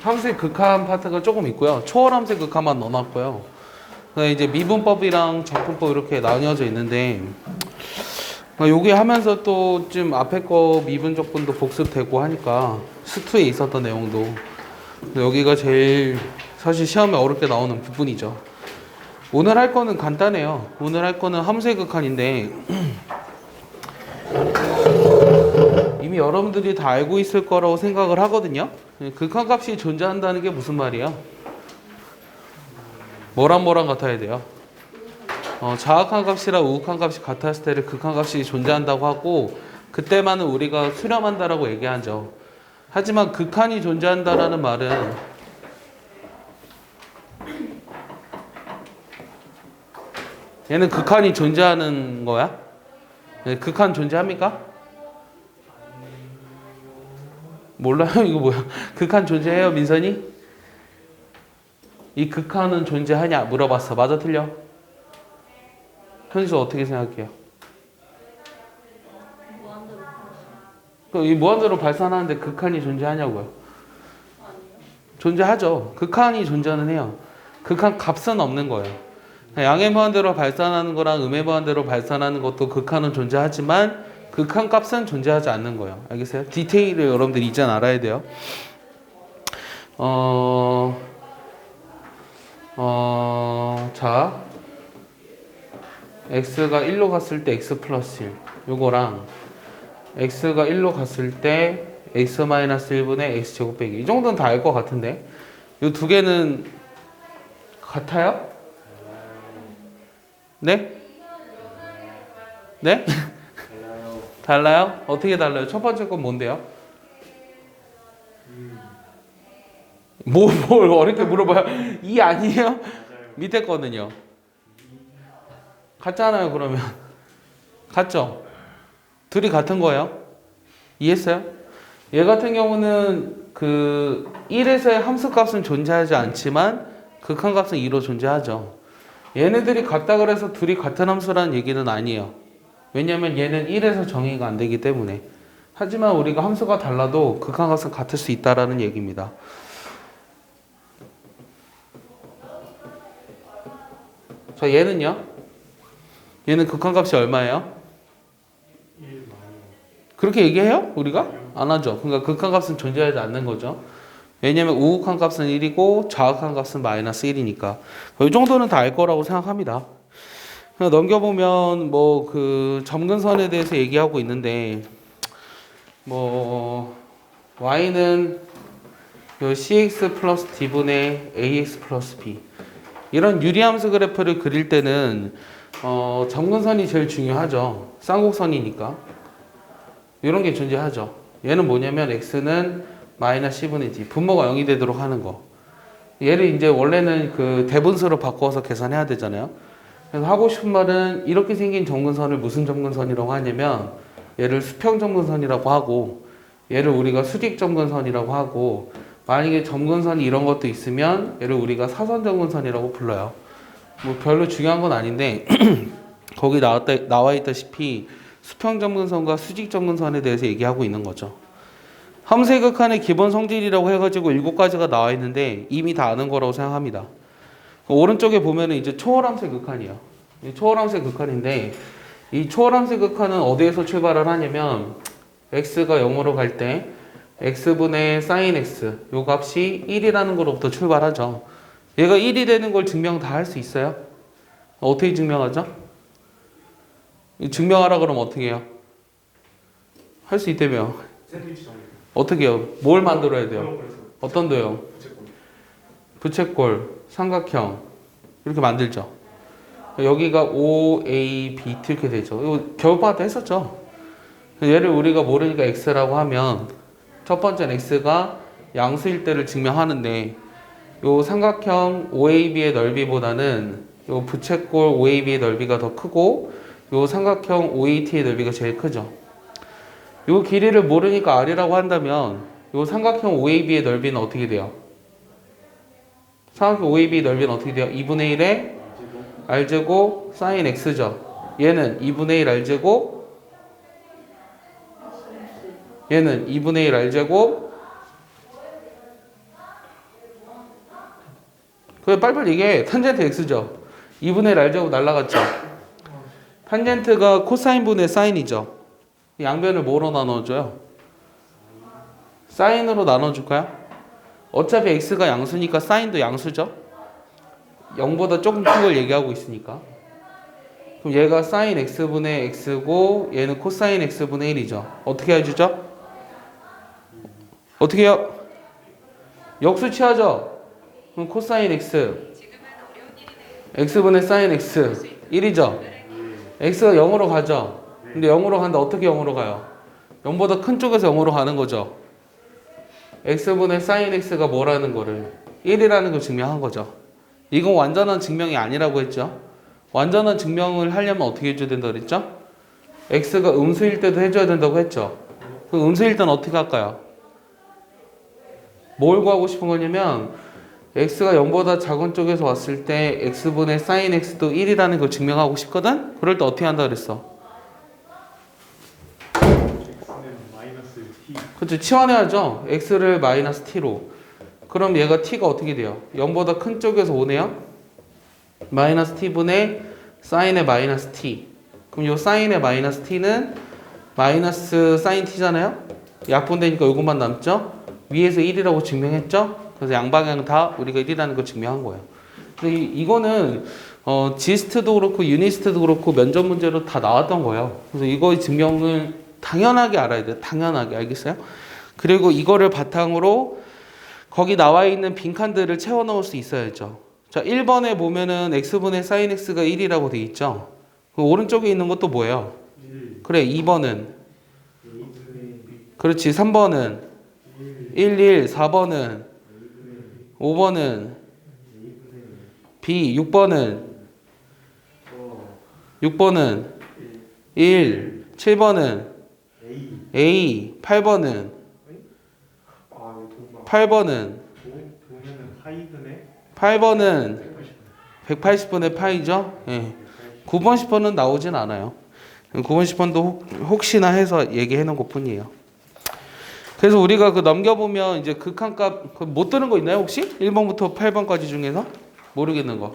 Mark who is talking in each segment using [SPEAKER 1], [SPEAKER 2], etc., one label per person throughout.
[SPEAKER 1] 함수의 극한 파트가 조금 있고요. 초월 함수의 극한만 넣어놨고요. 그다음에 이제 미분법이랑 적분법 이렇게 나뉘어져 있는데 여기 하면서 또 좀 앞에 거 미분 적분도 복습되고 하니까 스투에 있었던 내용도 여기가 제일 사실 시험에 어렵게 나오는 부분이죠. 오늘 할 거는 간단해요. 오늘 할 거는 함수의 극한인데 이미 여러분들이 다 알고 있을 거라고 생각을 하거든요. 극한값이 존재한다는 게 무슨 말이에요? 뭐랑 같아야 돼요? 자악한 값이랑 우극한 값이 같았을 때를 극한값이 존재한다고 하고 그때만은 우리가 수렴한다라고 얘기하죠. 하지만 극한이 존재한다라는 말은 얘는 극한이 존재하는 거야? 극한 존재합니까? 몰라요? 이거 뭐야? 극한 존재해요, 민선이? 이 극한은 존재하냐? 물어봤어. 맞아, 틀려? 현수 어떻게 생각해요? 이 무한대로 발산하는데 극한이 존재하냐고요? 존재하죠. 극한이 존재는 해요. 극한 값은 없는 거예요. 양의 무한대로 발산하는 거랑 음의 무한대로 발산하는 것도 극한은 존재하지만 극한 값은 존재하지 않는 거예요. 알겠어요? 디테일을 여러분들이 이제 알아야 돼요. 자, x가 1로 갔을 때 x 플러스 1 요거랑 x가 1로 갔을 때 x 마이너스 1분의 x제곱 빼기 이 정도는 다 알 것 같은데 요 두 개는 같아요? 네? 네? 달라요? 어떻게 달라요? 첫 번째 건 뭔데요? 뭘 어렵게 물어봐요? 이 아니에요? 밑에 거는요? 같잖아요 그러면 같죠? 둘이 같은 거예요? 이해했어요? 얘 같은 경우는 그 1에서의 함수값은 존재하지 않지만 극한값은 2로 존재하죠. 얘네들이 같다 그래서 둘이 같은 함수라는 얘기는 아니에요. 왜냐면 얘는 1에서 정의가 안 되기 때문에. 하지만 우리가 함수가 달라도 극한값은 같을 수 있다라는 얘기입니다. 자, 얘는요? 얘는 극한값이 얼마예요? 그렇게 얘기해요? 우리가? 안 하죠. 그러니까 극한값은 존재하지 않는 거죠. 왜냐면 우극한 값은 1이고 좌극한 값은 마이너스 1이니까 이 정도는 다 알 거라고 생각합니다. 넘겨보면 뭐 그 점근선에 대해서 얘기하고 있는데 뭐 y는 cx 플러스 d분의 ax 플러스 b 이런 유리함수 그래프를 그릴 때는 점근선이 제일 중요하죠. 쌍곡선이니까 이런 게 존재하죠. 얘는 뭐냐면 x는 마이너스 10분의 d 분모가 0이 되도록 하는 거. 얘를 이제 원래는 그 대분수로 바꿔서 계산해야 되잖아요. 그래서 하고 싶은 말은 이렇게 생긴 점근선을 무슨 점근선이라고 하냐면 얘를 수평 점근선이라고 하고 얘를 우리가 수직 점근선이라고 하고 만약에 점근선이 이런 것도 있으면 얘를 우리가 사선 점근선이라고 불러요. 뭐 별로 중요한 건 아닌데 거기 나와 있다시피 수평 점근선과 수직 점근선에 대해서 얘기하고 있는 거죠. 함수의 극한의 기본 성질이라고 해가지고 7가지가 나와 있는데 이미 다 아는 거라고 생각합니다. 오른쪽에 보면은 이제 초월함수의 극한이에요. 초월함수의 극한인데 이 초월함수의 극한은 어디에서 출발을 하냐면 x가 0으로 갈 때 x분의 sin x 요 값이 1이라는 거로부터 출발하죠. 얘가 1이 되는 걸 증명 다 할 수 있어요? 어떻게 증명하죠? 증명하라 그러면 어떻게 해요? 할 수 있다며. 어떻게 해요? 뭘 만들어야 돼요? 어떤 도요? 부채꼴, 삼각형 이렇게 만들죠. 여기가 O, A, B 이렇게 되죠. 이거 겨울방학 때 했었죠. 얘를 우리가 모르니까 X라고 하면 첫 번째는 X가 양수일 때를 증명하는데 요 삼각형 OAB의 넓이보다는 요 부채꼴 OAB의 넓이가 더 크고 요 삼각형 OAT의 넓이가 제일 크죠. 요 길이를 모르니까 R이라고 한다면 요 삼각형 OAB의 넓이는 어떻게 돼요? 삼각형 OAB 넓이는 어떻게 돼요? 2분의 1에 R제곱 sin X죠. 얘는 2분의 1 R제곱 얘는 2분의 1 R제곱 그래 빨리빨리 얘기해. 탄젠트 x죠. 2분의 1 알제곱 날라갔죠. 탄젠트가 코사인분의 사인이죠. 양변을 뭐로 나눠줘요? 사인으로 나눠줄까요? 어차피 x가 양수니까 사인도 양수죠. 0보다 조금 큰 걸 얘기하고 있으니까. 그럼 얘가 사인 x분의 x고 얘는 코사인 x분의 1이죠. 어떻게 해주죠? 어떻게 해요? 역수 취하죠? 그럼 코사인 x x분의 사인 x 1이죠. x가 0으로 가죠. 근데 0으로 간다. 어떻게 0으로 가요? 0보다 큰 쪽에서 0으로 가는 거죠. x분의 사인 x가 뭐라는 거를 1이라는 걸 증명한 거죠. 이건 완전한 증명이 아니라고 했죠. 완전한 증명을 하려면 어떻게 해줘야 된다고 그랬죠? x가 음수일 때도 해줘야 된다고 했죠. 그 음수일 때는 어떻게 할까요? 뭘 구하고 싶은 거냐면 x가 0보다 작은 쪽에서 왔을 때 x분의 사인 x도 1이라는 걸 증명하고 싶거든? 그럴 때 어떻게 한다 그랬어? 그렇죠. 치환해야죠. x를 마이너스 t로. 그럼 얘가 t가 어떻게 돼요? 0보다 큰 쪽에서 오네요. 마이너스 t분의 사인의 마이너스 t. 그럼 요 사인의 마이너스 t는 마이너스 사인 t잖아요. 약분되니까 요것만 남죠. 위에서 1이라고 증명했죠. 그래서 양방향 다 우리가 1이라는 걸 증명한 거예요. 근데 이거는 지스트도 그렇고 유니스트도 그렇고 면접 문제로 다 나왔던 거예요. 그래서 이거의 증명을 당연하게 알아야 돼요. 당연하게. 알겠어요? 그리고 이거를 바탕으로 거기 나와 있는 빈칸들을 채워 넣을 수 있어야죠. 자, 1번에 보면은 x분의 sin x가 1이라고 돼 있죠. 그 오른쪽에 있는 것도 뭐예요? 1. 그래, 2번은 그렇지. 3번은 1, 4번은 5번은 B, 6번은 1, 7번은 A, 8번은 180분의 파이죠. 예. 9번, 10번은 나오진 않아요. 9번, 10번도 혹시나 해서 얘기해 놓은 것 뿐이에요. 그래서 우리가 그 넘겨보면 이제 극한값 못 들은 거 있나요 혹시? 1번부터 8번까지 중에서? 모르겠는 거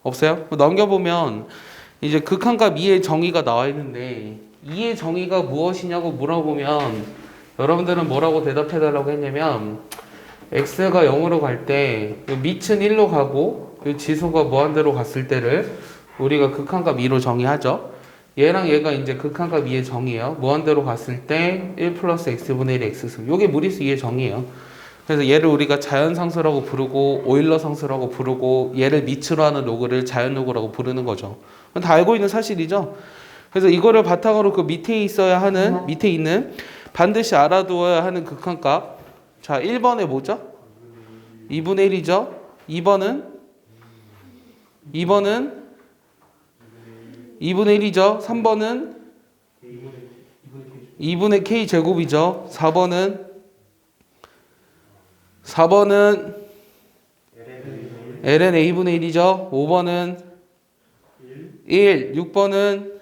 [SPEAKER 1] 없어요? 넘겨보면 이제 극한값 2의 정의가 나와 있는데 2의 정의가 무엇이냐고 물어보면 여러분들은 뭐라고 대답해 달라고 했냐면 x가 0으로 갈 때 밑은 1로 가고 지수가 무한대로 갔을 때를 우리가 극한값 2로 정의하죠. 얘랑 얘가 이제 극한값 2의 정의예요. 무한대로 갔을 때 1 플러스 x분의 1 x승. 요게 무리수 2의 정의예요. 그래서 얘를 우리가 자연상수라고 부르고 오일러 상수라고 부르고 얘를 밑으로 하는 로그를 자연로그라고 부르는 거죠. 다 알고 있는 사실이죠. 그래서 이거를 바탕으로 그 밑에 있어야 하는 밑에 있는 반드시 알아두어야 하는 극한값. 자, 1번에 뭐죠? 2분의 1이죠. 2번은 2분의 1이죠. 3번은 2분의 k 제곱이죠. 4번은 ln a분의 1이죠. 5번은 1, 6번은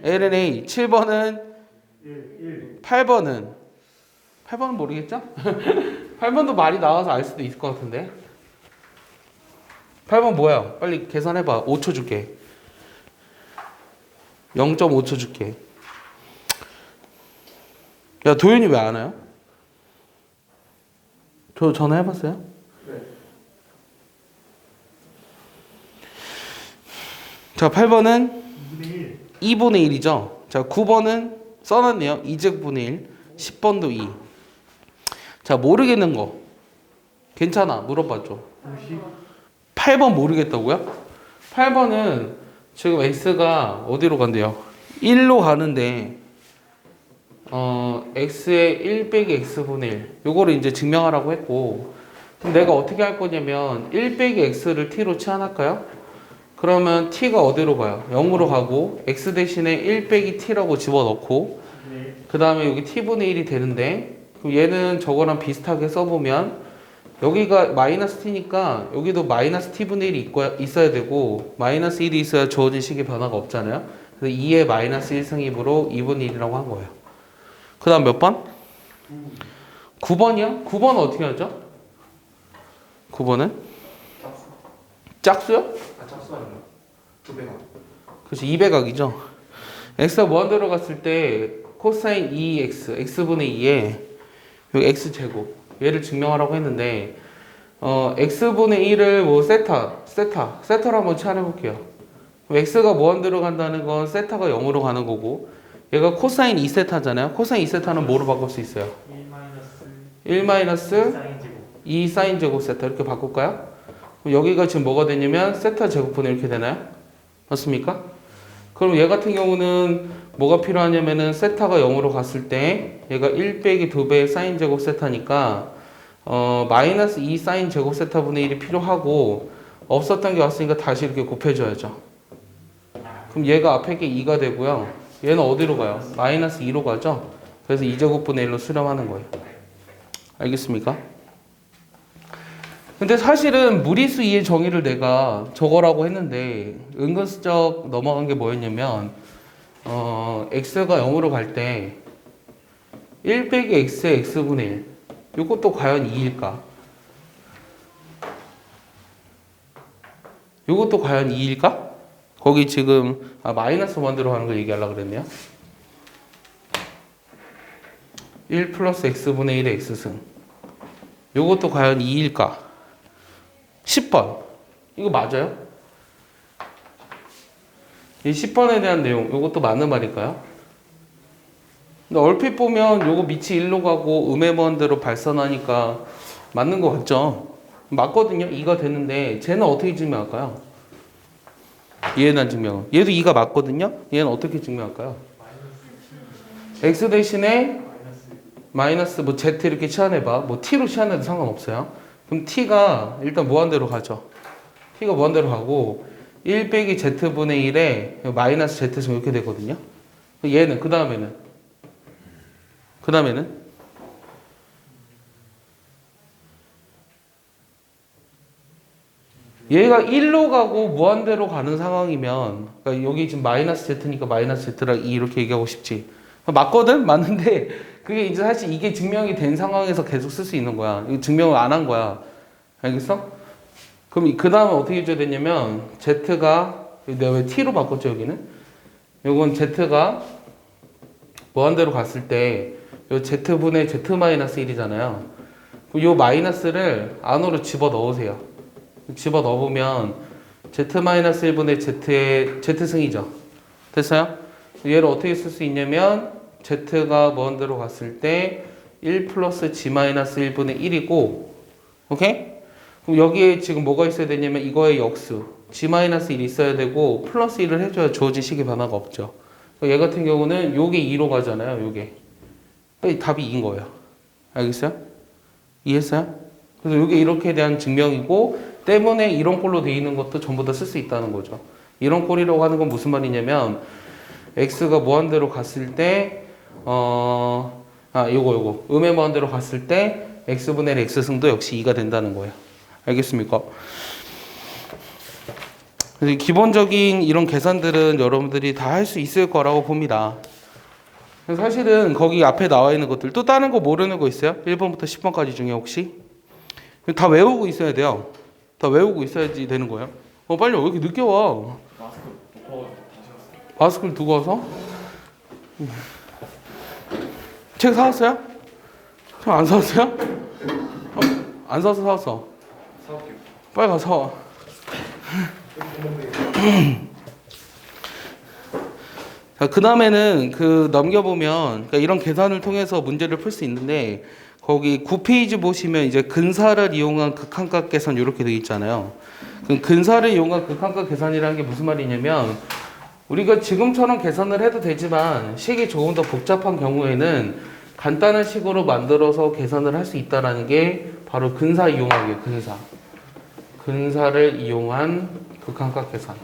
[SPEAKER 1] ln a, 7번은 8번은 모르겠죠? 8번도 말이 나와서 알 수도 있을 것 같은데. 8번 뭐야? 빨리 계산해봐. 5초 줄게. 0.5초 줄게. 야, 도윤이 왜 안 와요? 저 전화해봤어요? 네. 자, 8번은 2분의 1이죠. 자, 9번은 써놨네요. 2제곱분의 1. 10번도 2. 자, 모르겠는 거. 괜찮아. 물어봐줘. 8번 모르겠다고요? 8번은 지금 x가 어디로 간대요? 1로 가는데 x의 1 빼기 x분의 1 요거를 이제 증명하라고 했고 그럼 내가 어떻게 할 거냐면 1 빼기 x를 t로 치환할까요? 그러면 t가 어디로 가요? 0으로 가고 x 대신에 1 빼기 t라고 집어넣고 그 다음에 여기 t분의 1이 되는데 그럼 얘는 저거랑 비슷하게 써보면 여기가 마이너스 t니까 여기도 마이너스 t분의 1이 있어야 되고 마이너스 1이 있어야 주어진 식의 변화가 없잖아요. 그래서 2의 마이너스 1승입으로 2분의 1이라고 한 거예요. 그 다음 몇 번? 9번이요? 9번은 어떻게 하죠? 9번은? 짝수요?
[SPEAKER 2] 아 짝수 아니에요? 2배가.
[SPEAKER 1] 그렇지 200각이죠. x가 무한대로 갔을 때 코사인 2x x분의 2에 여기 x제곱 얘를 증명하라고 했는데 x분의 1을 뭐 세타로 한번 치환해 볼게요. x가 무한대로 간다는 건 세타가 0으로 가는 거고 얘가 코사인 2세타잖아요. 코사인 2세타는 뭐로 바꿀 수 있어요? 1 마이너스 2 사인 제곱 세타 이렇게 바꿀까요? 그럼 여기가 지금 뭐가 되냐면 세타 제곱분의 이렇게 되나요? 맞습니까? 그럼 얘 같은 경우는 뭐가 필요하냐면은 세타가 0으로 갔을 때 얘가 1 빼기 2배의 사인 제곱 세타니까 마이너스 2 사인 제곱 세타 분의 1이 필요하고 없었던 게 왔으니까 다시 이렇게 곱해줘야죠. 그럼 얘가 앞에 게 2가 되고요. 얘는 어디로 가요? 마이너스 2로 가죠. 그래서 2제곱분의 1로 수렴하는 거예요. 알겠습니까? 근데 사실은 무리수 2의 정의를 내가 저거라고 했는데 은근슬쩍 넘어간 게 뭐였냐면 x가 0으로 갈 때 1 빼기 x의 x분의 1 이것도 과연 2일까? 이것도 과연 2일까? 거기 지금 마이너스 원대로 하는 걸 얘기하려고 그랬네요. 1 플러스 x분의 1의 x승 이것도 과연 2일까? 10번 이거 맞아요? 이 10번에 대한 내용 이것도 맞는 말일까요? 근데 얼핏 보면 요거 밑이 1로 가고 음의 무한대로 발산하니까 맞는 것 같죠? 맞거든요. 2가 되는데 쟤는 어떻게 증명할까요? 얘에 대한 증명은 얘도 2가 맞거든요. 얘는 어떻게 증명할까요? x 대신에 마이너스 뭐 z 이렇게 치환해봐. 뭐 t로 치환해도 상관없어요. 그럼 t가 일단 무한대로 가죠. t가 무한대로 가고 1 빼기 z분의 1에 마이너스 z승 이렇게 되거든요. 얘는 그 다음에는 얘가 1로 가고 무한대로 가는 상황이면 그러니까 여기 지금 마이너스 z니까 마이너스 z랑 2 이렇게 얘기하고 싶지. 맞거든? 맞는데 그게 이제 사실 이게 증명이 된 상황에서 계속 쓸 수 있는 거야. 이거 증명을 안 한 거야. 알겠어? 그럼 그 다음에 어떻게 해줘야 되냐면 z가 내가 왜 t로 바꿨죠 여기는? 요건 z가 무한대로 갔을 때 요 z분의 z-1이잖아요. 요 마이너스를 안으로 집어 넣으세요. 집어 넣으면 z-1분의 z의 z승이죠. 됐어요? 얘를 어떻게 쓸 수 있냐면 z가 무한대로 갔을 때 1 플러스 g-1분의 1이고 오케이? 그럼 여기에 지금 뭐가 있어야 되냐면 이거의 역수 g-1이 있어야 되고 플러스 1을 해줘야 주어진 식의 변화가 없죠. 얘 같은 경우는 요게 2로 가잖아요. 요게 답이 2인 거예요. 알겠어요? 이해했어요? 그래서 요게 이렇게 대한 증명이고 때문에 이론꼴로 되어 있는 것도 전부 다 쓸 수 있다는 거죠. 이론꼴이라고 하는 건 무슨 말이냐면 x가 무한대로 갔을 때 요거 음의 무한대로 갔을 때 x분의 x승도 역시 2가 된다는 거예요. 알겠습니까? 그래서 기본적인 이런 계산들은 여러분들이 다 할 수 있을 거라고 봅니다. 사실은 거기 앞에 나와 있는 것들 또 다른 거 모르는 거 있어요? 1번부터 10번까지 중에 혹시? 다 외우고 있어야 돼요. 다 외우고 있어야지 되는 거예요. 빨리 왜 이렇게 늦게 와? 마스크를 두고 와서? 책 사왔어요? 책 안 사왔어요? 안 사서 사왔어.
[SPEAKER 2] 사올게요.
[SPEAKER 1] 빨리 가서 사와. 그 다음에는 넘겨보면 그러니까 이런 계산을 통해서 문제를 풀 수 있는데 거기 9페이지 보시면 이제 근사를 이용한 극한값 계산 이렇게 되어 있잖아요. 그럼 근사를 이용한 극한값 계산이라는 게 무슨 말이냐면 우리가 지금처럼 계산을 해도 되지만 식이 조금 더 복잡한 경우에는 간단한 식으로 만들어서 계산을 할 수 있다는 게 바로 근사 이용하기예요. 근사를 이용한 극한값 계산.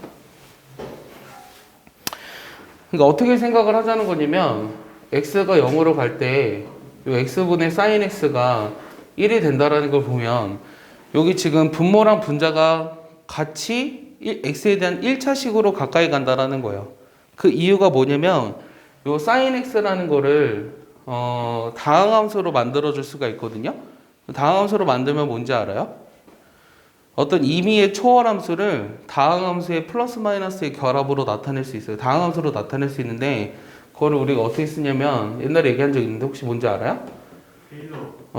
[SPEAKER 1] 그러니까 어떻게 생각을 하자는 거냐면 x가 0으로 갈 때 x분의 sin x가 1이 된다라는 걸 보면 여기 지금 분모랑 분자가 같이 x에 대한 1차식으로 가까이 간다라는 거예요. 그 이유가 뭐냐면 요 sin x라는 거를 다항함수로 만들어줄 수가 있거든요. 다항함수로 만들면 뭔지 알아요? 어떤 임의의 초월함수를 다항함수의 플러스 마이너스의 결합으로 나타낼 수 있어요. 다항함수로 나타낼 수 있는데 그거를 우리가 어떻게 쓰냐면 옛날에 얘기한 적 있는데 혹시 뭔지 알아요?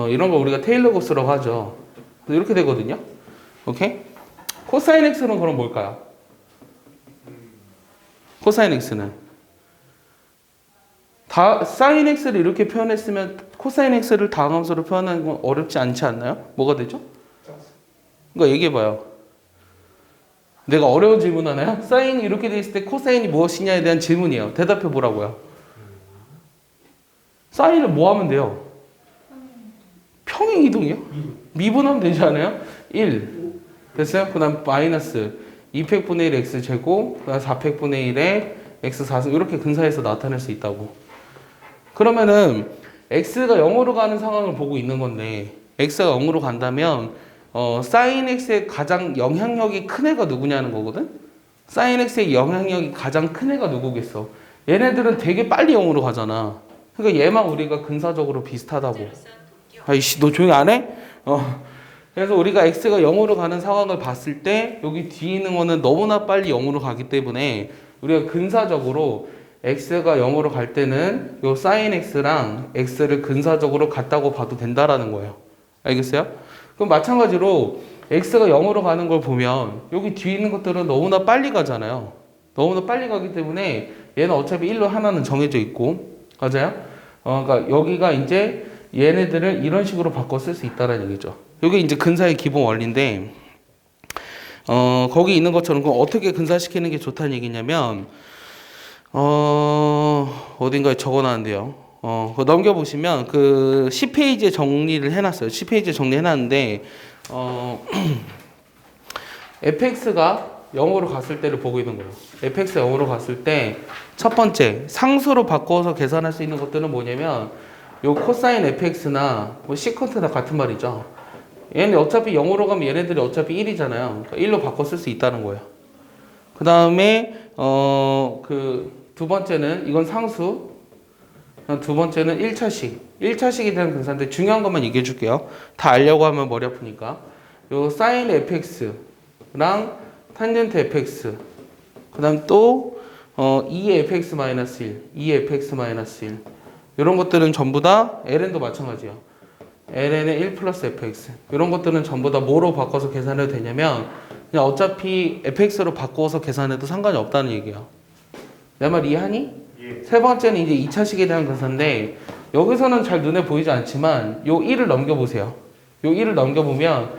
[SPEAKER 1] 이런 거 우리가 테일러 고스라고 하죠. 이렇게 되거든요. 오케이? 코사인 x는 그럼 뭘까요? 코사인 x는 사인 x를 이렇게 표현했으면 코사인 x를 다항함수로 표현하는 건 어렵지 않지 않나요? 뭐가 되죠? 그러니까 얘기해봐요. 내가 어려운 질문 하나요? 사인이 이렇게 돼 있을 때 코사인이 무엇이냐에 대한 질문이에요. 대답해 보라고요. 사인을 뭐 하면 돼요? 평행 이동이요? 미분하면 되지 않아요? 1 됐어요? 그 다음 마이너스 2팩분의 1 x제곱 그 다음 4팩분의 1에 x4승 이렇게 근사해서 나타낼 수 있다고. 그러면은 x가 0으로 가는 상황을 보고 있는 건데 x가 0으로 간다면 사인 x의 가장 영향력이 큰 애가 누구냐는 거거든? 사인 x의 영향력이 가장 큰 애가 누구겠어? 얘네들은 되게 빨리 0으로 가잖아. 그러니까 얘만 우리가 근사적으로 비슷하다고. 아이씨, 너 조용히 안 해? 그래서 우리가 x가 0으로 가는 상황을 봤을 때 여기 뒤에 있는 거는 너무나 빨리 0으로 가기 때문에 우리가 근사적으로 x가 0으로 갈 때는 요 sin x랑 x를 근사적으로 같다고 봐도 된다라는 거예요. 알겠어요? 그럼 마찬가지로 x가 0으로 가는 걸 보면 여기 뒤에 있는 것들은 너무나 빨리 가잖아요. 너무나 빨리 가기 때문에 얘는 어차피 1로 하나는 정해져 있고 맞아요? 그러니까 여기가 이제 얘네들을 이런 식으로 바꿔 쓸 수 있다는 얘기죠. 이게 이제 근사의 기본 원리인데 거기 있는 것처럼 그럼 어떻게 근사시키는 게 좋다는 얘기냐면 어딘가에 적어놨는데요. 그거 넘겨보시면 그 10페이지에 정리를 해놨어요. 10페이지에 정리해놨는데 fx가 0으로 갔을 때를 보고 있는 거예요. fx가 0으로 갔을 때 첫 번째 상수로 바꿔서 계산할 수 있는 것들은 뭐냐면 요 코사인 fx나 뭐 시컨트 다 같은 말이죠. 얘네 어차피 0으로 가면 얘네들이 어차피 1이잖아요. 그러니까 1로 바꿔 쓸 수 있다는 거예요. 그 다음에 그 두 번째는 이건 상수. 두 번째는 1차식에 대한 근사인데 중요한 것만 얘기해 줄게요. 다 알려고 하면 머리 아프니까. 요 sin fx랑 탄젠트 fx. 그 다음 또 2의 fx-1, 2의 fx-1. 이런 것들은 전부 다 ln도 마찬가지예요. ln의 1 플러스 fx. 이런 것들은 전부 다 뭐로 바꿔서 계산해도 되냐면 그냥 어차피 fx로 바꿔서 계산해도 상관이 없다는 얘기예요. 내 말 이해하니?
[SPEAKER 2] 예.
[SPEAKER 1] 세 번째는 이제 2차식에 대한 근사인데 여기서는 잘 눈에 보이지 않지만 요 1을 넘겨보세요. 요 1을 넘겨보면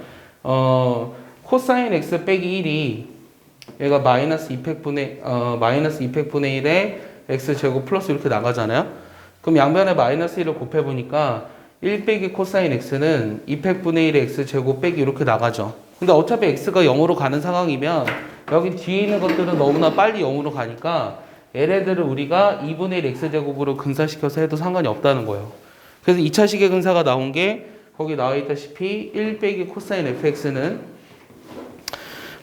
[SPEAKER 1] 코사인 x 빼기 1이 얘가 마이너스 2팩분의 1에 x제곱 플러스 이렇게 나가잖아요. 그럼 양변에 마이너스 1을 곱해보니까 1 빼기 코사인 x는 2팩분의 1의 x제곱 빼기 이렇게 나가죠. 근데 어차피 x가 0으로 가는 상황이면 여기 뒤에 있는 것들은 너무나 빨리 0으로 가니까 얘네들을 우리가 2분의 1 x제곱으로 근사시켜서 해도 상관이 없다는 거예요. 그래서 2차식의 근사가 나온 게 거기 나와 있다시피 1 빼기 코사인 fx는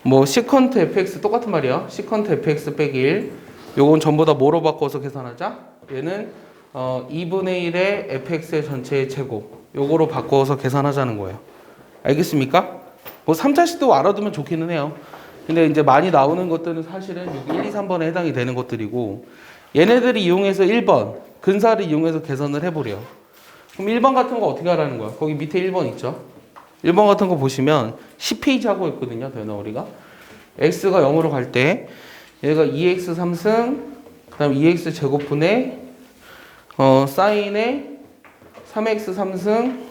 [SPEAKER 1] 뭐 시컨트 fx 똑같은 말이야. 시컨트 fx 빼기 1 요건 전부 다 뭐로 바꿔서 계산하자? 얘는 2분의 1의 fx의 전체의 제곱 요거로 바꿔서 계산하자는 거예요. 알겠습니까? 뭐 3차식도 알아두면 좋기는 해요. 근데 이제 많이 나오는 것들은 사실은 여기 1, 2, 3번에 해당이 되는 것들이고 얘네들이 이용해서 1번 근사를 이용해서 계산을 해보래요. 그럼 1번 같은 거 어떻게 하라는 거야? 거기 밑에 1번 있죠? 1번 같은 거 보시면 10페이지 하고 있거든요. 대나 우리가 x가 0으로 갈 때 얘가 2x 3승 그 다음 2x 제곱분의 사인의 3x 3승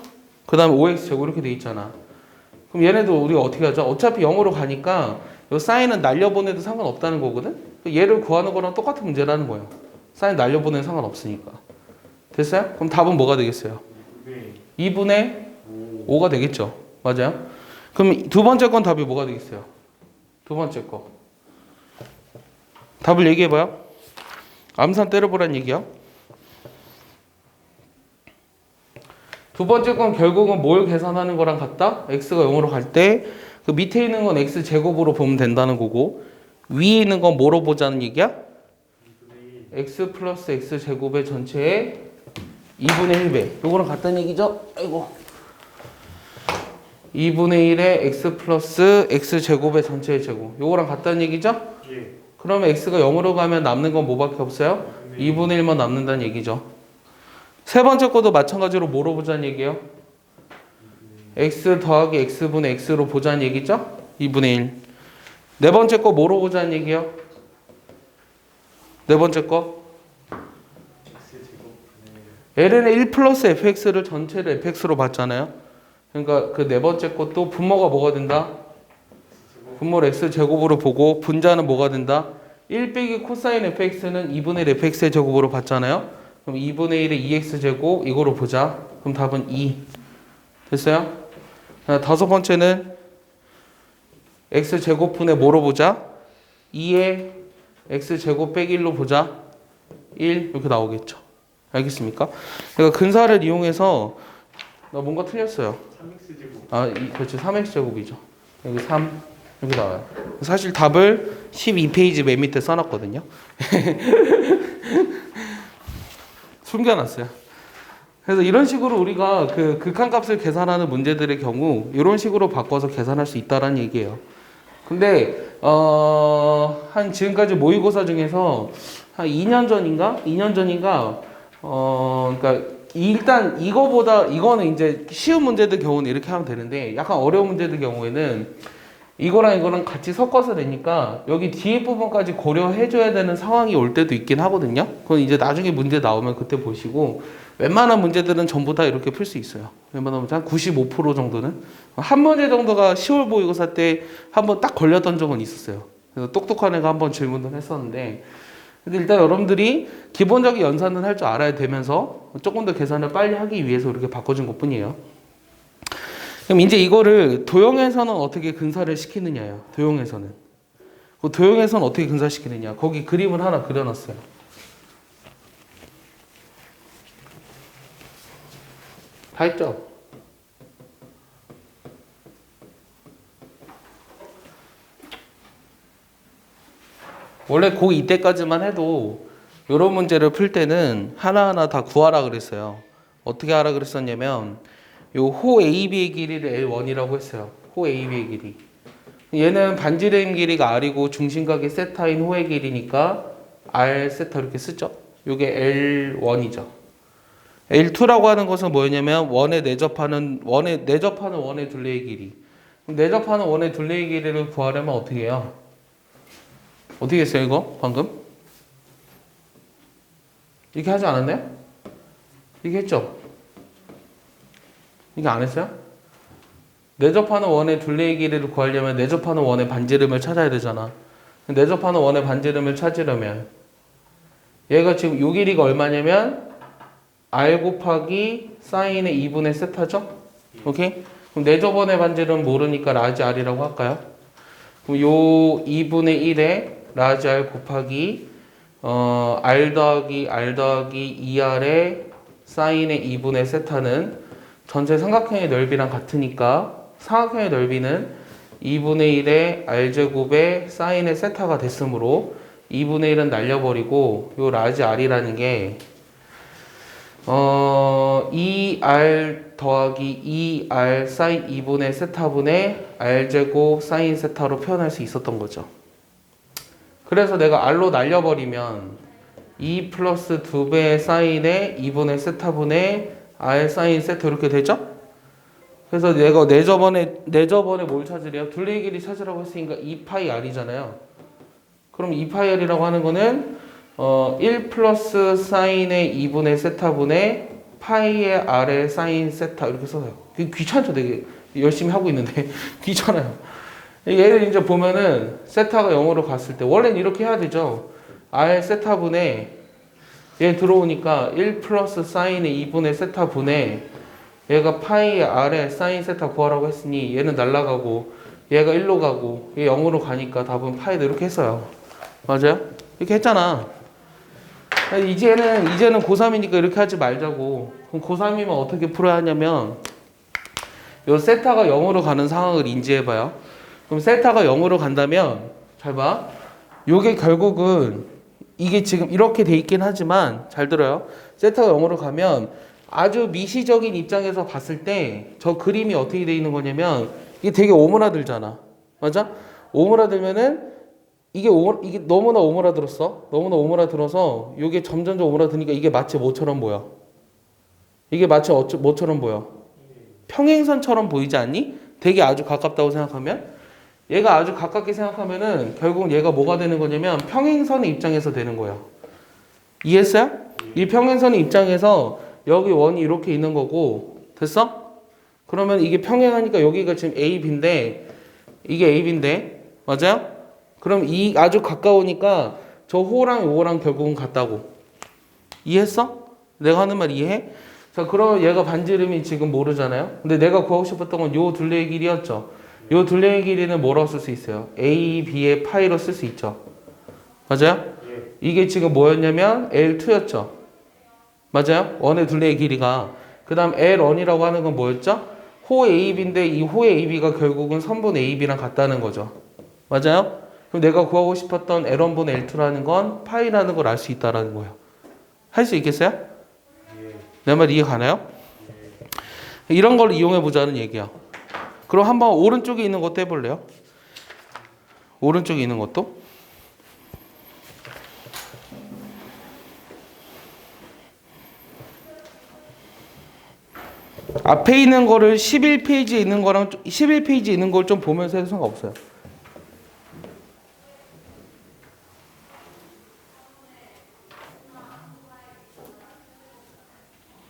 [SPEAKER 1] 그 다음 5x 제곱 이렇게 돼 있잖아. 그럼 얘네도 우리가 어떻게 하죠? 어차피 0으로 가니까 이 사인은 날려보내도 상관없다는 거거든? 얘를 구하는 거랑 똑같은 문제라는 거예요. 사인 날려보내는 상관없으니까. 됐어요? 그럼 답은 뭐가 되겠어요? 2분의 5가 되겠죠. 맞아요? 그럼 두 번째 건 답이 뭐가 되겠어요? 두 번째 거. 답을 얘기해봐요. 암산 때려보란 얘기야. 두 번째 건 결국은 뭘 계산하는 거랑 같다? x가 0으로 갈 때 그 밑에 있는 건 x제곱으로 보면 된다는 거고 위에 있는 건 뭐로 보자는 얘기야? x 플러스 x제곱의 전체의 2분의 1배. 요거랑 같다는 얘기죠? 아이고. 2분의 1의 x 플러스 x 제곱의 전체의 제곱. 요거랑 같다는 얘기죠?
[SPEAKER 2] 예.
[SPEAKER 1] 그러면 x가 0으로 가면 남는 건 뭐밖에 없어요? 2분의 1만 남는다는 얘기죠. 세 번째 것도 마찬가지로 뭐로 보자는 얘기예요? x 더하기 x분의 x로 보자는 얘기죠? 2분의 1. 네 번째 거 뭐로 보자는 얘기예요? 네 번째 거 ln의 1 플러스 fx를 전체를 fx로 봤잖아요. 그러니까 그 네 번째 것도 분모가 뭐가 된다? 분모를 x제곱으로 보고 분자는 뭐가 된다? 1 빼기 코사인 fx는 2분의 1 fx의 제곱으로 봤잖아요. 그럼 2분의 1의 2x제곱 이거로 보자. 그럼 답은 2. 됐어요? 다섯 번째는 x제곱분의 뭐로 보자? 2의 x제곱 빼기 1로 보자. 1 이렇게 나오겠죠. 알겠습니까? 그러니까 근사를 이용해서 나 뭔가 틀렸어요.
[SPEAKER 2] 3x 제곱.
[SPEAKER 1] 그렇지. 3x제곱이죠. 여기 3 이렇게 나와요. 사실 답을 12페이지 맨 밑에 써놨거든요. 숨겨놨어요. 그래서 이런 식으로 우리가 그 극한값을 계산하는 문제들의 경우 이런 식으로 바꿔서 계산할 수 있다라는 얘기예요. 근데 한 지금까지 모의고사 중에서 한 2년 전인가 그러니까 일단 이거는 이제 쉬운 문제들 경우는 이렇게 하면 되는데 약간 어려운 문제들 경우에는 이거랑 같이 섞어서 내니까 여기 뒤에 부분까지 고려해줘야 되는 상황이 올 때도 있긴 하거든요. 그건 이제 나중에 문제 나오면 그때 보시고 웬만한 문제들은 전부 다 이렇게 풀 수 있어요. 웬만한 문제 한 95% 정도는 한 문제 정도가 10월 모의고사 때 한번 딱 걸렸던 적은 있었어요. 그래서 똑똑한 애가 한번 질문을 했었는데 근데 일단 여러분들이 기본적인 연산은 할 줄 알아야 되면서 조금 더 계산을 빨리 하기 위해서 이렇게 바꿔준 것 뿐이에요. 그럼 이제 이거를 도형에서는 어떻게 근사를 시키느냐예요. 도형에서는. 그 도형에서는 어떻게 근사시키느냐. 거기 그림을 하나 그려놨어요. 다 했죠? 원래 고2 때까지만 해도 이런 문제를 풀 때는 하나하나 다 구하라 그랬어요. 어떻게 하라 그랬었냐면 요 호 AB의 길이를 L1이라고 했어요. 호 AB의 길이. 얘는 반지름 길이가 R이고 중심각이 세타인 호의 길이니까 R 세타 이렇게 쓰죠. 요게 L1이죠. L2라고 하는 것은 뭐였냐면 원에 내접하는 원의 둘레의 길이. 그럼 내접하는 원의 둘레의 길이를 구하려면 어떻게 해요? 어떻게 했어요 이거 방금? 이렇게 하지 않았나요? 이렇게 했죠? 이게 안 했어요? 내접하는 원의 둘레의 길이를 구하려면 내접하는 원의 반지름을 찾아야 되잖아. 내접하는 원의 반지름을 찾으려면 얘가 지금 요 길이가 얼마냐면 R 곱하기 사인의 2분의 세타죠? 오케이? 그럼 내접원의 반지름 모르니까 라지 R이라고 할까요? 그럼 요 2분의 1에 라지 R 곱하기 R 더하기 2R의 사인의 2분의 세타는 전체 삼각형의 넓이랑 같으니까 삼각형의 넓이는 2분의 1의 R제곱의 사인의 세타가 됐으므로 2분의 1은 날려버리고 요 라지 R이라는 게 2R 더하기 2R 사인 2분의 세타분의 R제곱 사인 세타로 표현할 수 있었던 거죠. 그래서 내가 R로 날려버리면 2 플러스 2배의 사인의 2분의 세타분의 R 사인 세타 이렇게 되죠? 그래서 내가 내저번에 뭘 찾으래요? 둘레의 길이 찾으라고 했으니까 2파이 R이잖아요. 그럼 2파이 R이라고 하는 거는 1 플러스 사인의 2분의 세타분의 파이의 R의 사인 세타 이렇게 써요. 귀찮죠 되게. 열심히 하고 있는데 귀찮아요. 얘를 이제 보면은 세타가 0으로 갔을 때 원래는 이렇게 해야 되죠. R 세타분의 얘 들어오니까 1 플러스 사인의 2분의 세타분의 얘가 파이의 R의 사인 세타 구하라고 했으니 얘는 날라가고 얘가 1로 가고 얘 0으로 가니까 답은 파이다 이렇게 했어요. 맞아요? 이렇게 했잖아. 이제는 고3이니까 이렇게 하지 말자고. 그럼 고3이면 어떻게 풀어야 하냐면 요 세타가 0으로 가는 상황을 인지해봐요. 그럼 세타가 0으로 간다면 잘 봐. 요게 결국은 이게 지금 이렇게 돼 있긴 하지만 잘 들어요. 세타가 0으로 가면 아주 미시적인 입장에서 봤을 때 저 그림이 어떻게 돼 있는 거냐면 이게 되게 오므라들잖아. 맞아? 오므라들면은 이게 너무나 오므라들었어. 너무나 오므라들어서 이게 점점점 오므라드니까 이게 마치 뭐처럼 보여? 이게 마치 뭐처럼 보여? 평행선처럼 보이지 않니? 되게 아주 가깝다고 생각하면 얘가 아주 가깝게 생각하면은 결국 얘가 뭐가 되는 거냐면 평행선의 입장에서 되는 거야. 이해했어요? 이 평행선의 입장에서 여기 원이 이렇게 있는 거고 됐어? 그러면 이게 평행하니까 여기가 지금 A, B인데 이게 A, B인데 맞아요? 그럼 이 아주 가까우니까 저 호랑 요거랑 결국은 같다고. 이해했어? 내가 하는 말 이해해? 자, 그러면 얘가 반지름이 지금 모르잖아요? 근데 내가 구하고 싶었던 건 요 둘레의 길이였죠. 요 둘레의 길이는 뭐라고 쓸 수 있어요? A, B의 파이로 쓸 수 있죠. 맞아요? 이게 지금 뭐였냐면 L2였죠. 맞아요? 원의 둘레의 길이가. 그 다음 L1이라고 하는 건 뭐였죠? 호 AB인데 이 호 AB가 결국은 선분 AB랑 같다는 거죠. 맞아요? 그럼 내가 구하고 싶었던 L1분 L2라는 건 파이라는 걸 알 수 있다는 거예요. 할 수 있겠어요? 내 말 이해 가나요? 이런 걸 이용해 보자는 얘기야. 그럼 한번 오른쪽에 있는 것도 해볼래요? 오른쪽에 있는 것도? 앞에 있는 거를 11페이지에 있는 거랑 11페이지에 있는 걸 좀 보면서 해도 상관없어요.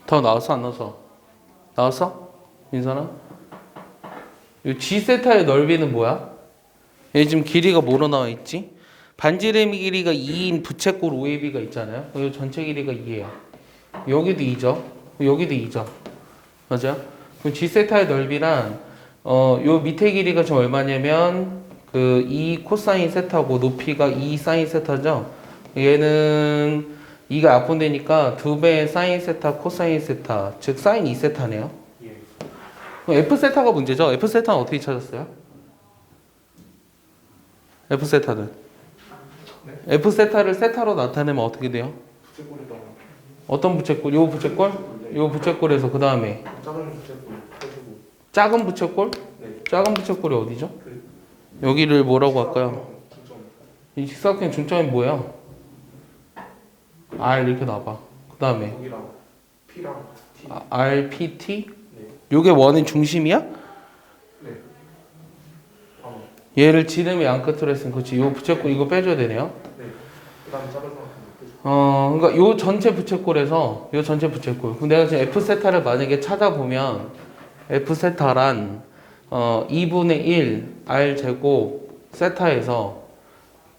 [SPEAKER 1] 더 나왔어 안 나왔어? 나왔어? 민선아? 이 G세타의 넓이는 뭐야? 얘 지금 길이가 뭐로 나와 있지? 반지름의 길이가 2인 부채꼴 OAB가 있잖아요. 이 전체 길이가 2예요. 여기도 2죠. 여기도 2죠. 맞아요? 그럼 G세타의 넓이란 요 밑에 길이가 지금 얼마냐면 그 2 코사인 세타고 높이가 2 사인 세타죠. 얘는 2가 약분되니까 2배의 사인 세타 코사인 세타 즉 사인 2세타네요. 그럼 F세타가 문제죠. F세타는 어떻게 찾았어요? F세타는 F세타를 세타로 나타내면 어떻게 돼요?
[SPEAKER 2] 부채꼴에다가
[SPEAKER 1] 어떤 부채꼴? 요 부채꼴? 요 부채꼴에서 그 다음에
[SPEAKER 2] 작은 부채꼴 해주고.
[SPEAKER 1] 작은 부채꼴?
[SPEAKER 2] 네.
[SPEAKER 1] 작은 부채꼴이 어디죠?
[SPEAKER 2] 그
[SPEAKER 1] 여기를 뭐라고 할까요?
[SPEAKER 2] 중점.
[SPEAKER 1] 이 직사각형 중점이 뭐야? R 이렇게 나와봐. 그 다음에
[SPEAKER 2] 거기랑 P랑 T.
[SPEAKER 1] RPT?
[SPEAKER 2] 네.
[SPEAKER 1] 요게 원의 중심이야?
[SPEAKER 2] 네.
[SPEAKER 1] 얘를 지름의 양 끝으로 했으면 그렇지. 요 부채꼴 이거 빼줘야 되네요.
[SPEAKER 2] 네. 그다음 작은 삼각형.
[SPEAKER 1] 그러니까 요 전체 부채꼴에서 요 전체 부채꼴. 그럼 내가 지금 F 세타를 만약에 찾아보면 F 세타란 2분의 1 R 제곱 세타에서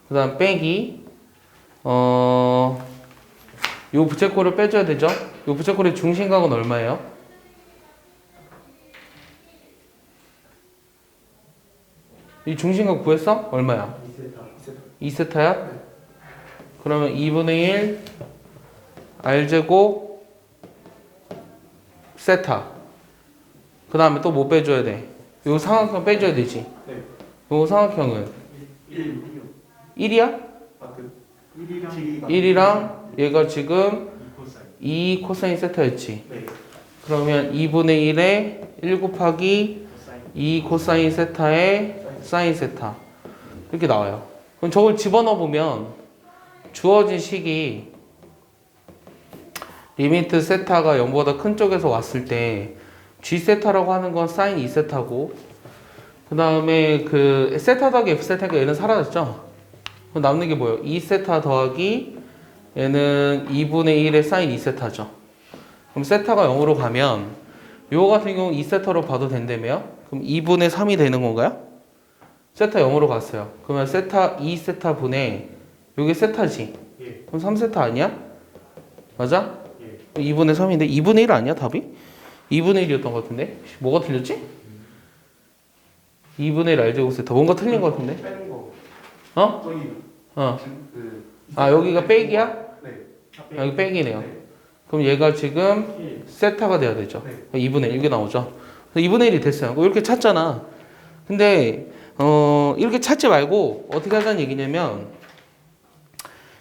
[SPEAKER 1] 그다음 빼기 요 부채꼴을 빼줘야 되죠. 요 부채꼴의 중심각은 얼마예요? 이 중심각 구했어? 얼마야?
[SPEAKER 2] 2세타.
[SPEAKER 1] 2세타야? 그러면 2분의 1 R제곱 세타. 그 다음에 또 뭐 빼줘야 돼? 요 삼각형 빼줘야 되지.
[SPEAKER 2] 네.
[SPEAKER 1] 요 삼각형은
[SPEAKER 2] 1.
[SPEAKER 1] 1이야?
[SPEAKER 2] 아, 그 1이랑
[SPEAKER 1] 1이랑 얘가 지금
[SPEAKER 2] 2코사인.
[SPEAKER 1] 2 코사인 세타였지.
[SPEAKER 2] 네.
[SPEAKER 1] 그러면 2분의 1에 1 곱하기 2 코사인 세타에 사인 세타. 이렇게 나와요. 그럼 저걸 집어넣어 보면 주어진 식이 리미트 세타가 0보다 큰 쪽에서 왔을 때 G 세타라고 하는 건 사인 2세타고 그 다음에 그 세타 더하기 F 세타가 얘는 사라졌죠. 그럼 남는 게 뭐예요? 2세타 더하기 얘는 2분의 1의 사인 2세타죠. 그럼 세타가 0으로 가면 요거 같은 경우는 2세타로 봐도 된다며요? 그럼 2분의 3이 되는 건가요? 세타 0으로 갔어요. 그러면 세타 2세타 분의 요게 세타지.
[SPEAKER 2] 예.
[SPEAKER 1] 그럼 3세타 아니야? 맞아?
[SPEAKER 2] 예.
[SPEAKER 1] 2분의 3인데 2분의 1 아니야 답이? 2분의 1이었던 것 같은데? 뭐가 틀렸지? 2분의 1 R제곱 세타 뭔가 틀린 것 같은데?
[SPEAKER 2] 빼는 거.
[SPEAKER 1] 어?
[SPEAKER 2] 저기 그
[SPEAKER 1] 아 여기가 빼기야?
[SPEAKER 2] 네.
[SPEAKER 1] 여기 빼기네요.
[SPEAKER 2] 네.
[SPEAKER 1] 그럼 얘가 지금
[SPEAKER 2] 1.
[SPEAKER 1] 세타가 돼야 되죠.
[SPEAKER 2] 네.
[SPEAKER 1] 2분의 1 이게 나오죠. 2분의 1이 됐어요. 이렇게 찾잖아. 근데 이렇게 찾지 말고 어떻게 하자는 얘기냐면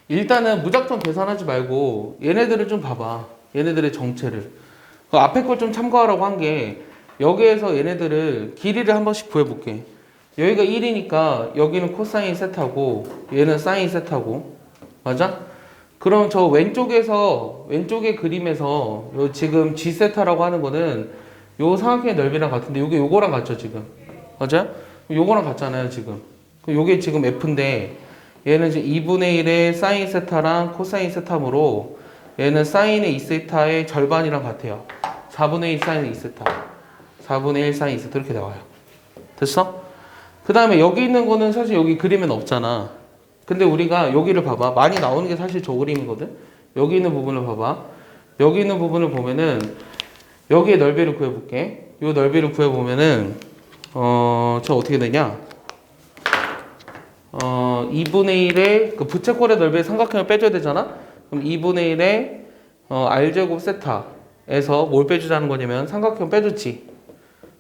[SPEAKER 1] 일단은 무작정 계산하지 말고 얘네들을 좀 봐봐. 얘네들의 정체를. 그 앞에 걸 좀 참고하라고 한 게 여기에서 얘네들을 길이를 한 번씩 구해볼게. 여기가 1이니까 여기는 코사인 세타고 얘는 사인 세타고 맞아? 그럼 저 왼쪽의 그림에서 요 지금 G 세타라고 하는 거는 요 삼각형의 넓이랑 같은데 요게 요거랑 같죠 지금 맞아요? 요거랑 같잖아요 지금. 그럼 요게 지금 F인데 얘는 지금 2분의 1의 사인 세타랑 코사인 세타므로 얘는 사인의 2세타의 절반이랑 같아요. 4분의 1 사인 2세타 4분의 1 사인 2세타 이렇게 나와요. 됐어? 그 다음에 여기 있는 거는 사실 여기 그림엔 없잖아. 근데 우리가 여기를 봐봐. 많이 나오는 게 사실 저 그림이거든. 여기 있는 부분을 봐봐. 여기 있는 부분을 보면은 여기의 넓이를 구해볼게. 이 넓이를 구해보면은 저 어떻게 되냐? 2분의 1의 그 부채꼴의 넓이의 삼각형을 빼줘야 되잖아. 그럼 2분의 1의 r제곱 세타에서 뭘 빼주자는 거냐면 삼각형 빼줬지.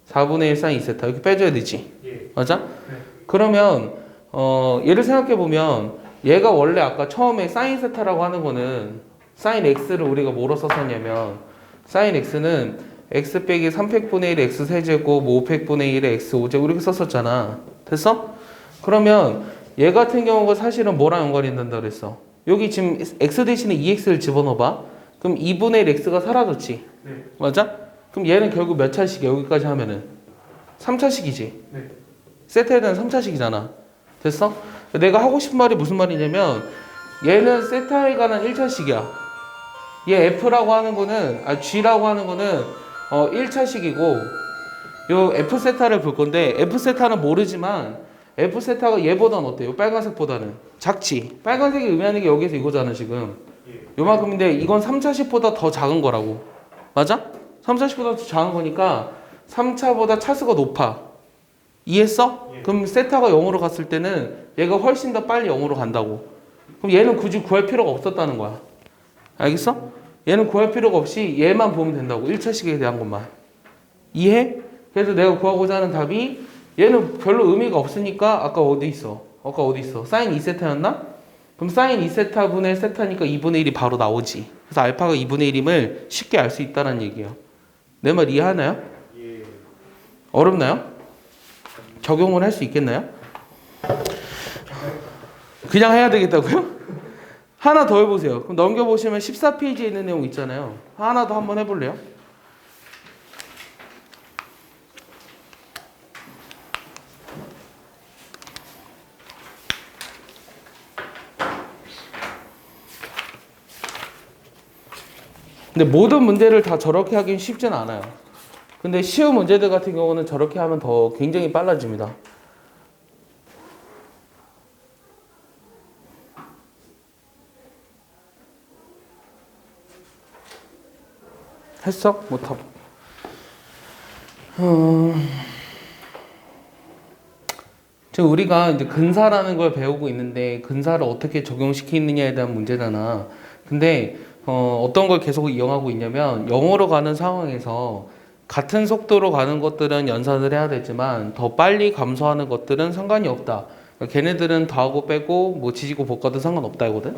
[SPEAKER 1] 4분의 1 사인 2세타 이렇게 빼줘야 되지.
[SPEAKER 2] 예.
[SPEAKER 1] 맞아?
[SPEAKER 2] 네.
[SPEAKER 1] 그러면 얘를 생각해 보면 얘가 원래 아까 처음에 사인 세타라고 하는 거는 사인 x를 우리가 뭐로 썼었냐면 사인 x는 x 빼기 300분의 1 x 세제곱 500분의 1의 x 5제곱 이렇게 썼었잖아. 됐어? 그러면 얘 같은 경우가 사실은 뭐랑 연관이 된다 그랬어? 여기 지금 x 대신에 2x를 집어넣어봐. 그럼 2분의 1 x가 사라졌지.
[SPEAKER 2] 네.
[SPEAKER 1] 맞아? 그럼 얘는 결국 몇 차식이야? 여기까지 하면은 3차식이지.
[SPEAKER 2] 네.
[SPEAKER 1] 세타에 대한 3차식이잖아. 됐어? 내가 하고 싶은 말이 무슨 말이냐면 얘는 세타에 관한 1차식이야. 얘 F라고 하는 거는 G라고 하는 거는 1차식이고 요 F세타를 볼 건데 F세타는 모르지만 F세타가 얘보다는 어때요? 빨간색보다는 작지. 빨간색이 의미하는 게 여기서 이거잖아 지금.
[SPEAKER 2] 예.
[SPEAKER 1] 요만큼인데 이건 3차식보다 더 작은 거라고. 맞아? 3차식보다 더 작은 거니까 3차보다 차수가 높아. 이해했어?
[SPEAKER 2] 예.
[SPEAKER 1] 그럼 세타가 0으로 갔을 때는 얘가 훨씬 더 빨리 0으로 간다고. 그럼 얘는 굳이 구할 필요가 없었다는 거야. 알겠어? 얘는 구할 필요가 없이 얘만 보면 된다고. 1차식에 대한 것만. 이해? 그래서 내가 구하고자 하는 답이 얘는 별로 의미가 없으니까 아까 어디 있어? 사인 2세타였나? 그럼 사인 2세타 분의 세타니까 2분의 1이 바로 나오지. 그래서 알파가 2분의 1임을 쉽게 알 수 있다는 얘기예요. 내 말 이해하나요?
[SPEAKER 2] 예.
[SPEAKER 1] 어렵나요? 적용을 할 수 있겠나요? 그냥 해야 되겠다고요? 하나 더 해보세요. 그럼 넘겨보시면 14페이지에 있는 내용 있잖아요. 하나 더 한번 해볼래요? 근데 모든 문제를 다 저렇게 하긴 쉽진 않아요. 근데 쉬운 문제들 같은 경우는 저렇게 하면 더 굉장히 빨라집니다. 했어? 못하고. 지금 우리가 이제 근사라는 걸 배우고 있는데 근사를 어떻게 적용시키느냐에 대한 문제잖아. 근데 어떤 걸 계속 이용하고 있냐면 영어로 가는 상황에서 같은 속도로 가는 것들은 연산을 해야 되지만 더 빨리 감소하는 것들은 상관이 없다. 그러니까 걔네들은 더하고 빼고 뭐 지지고 볶아도 상관없다 이거든.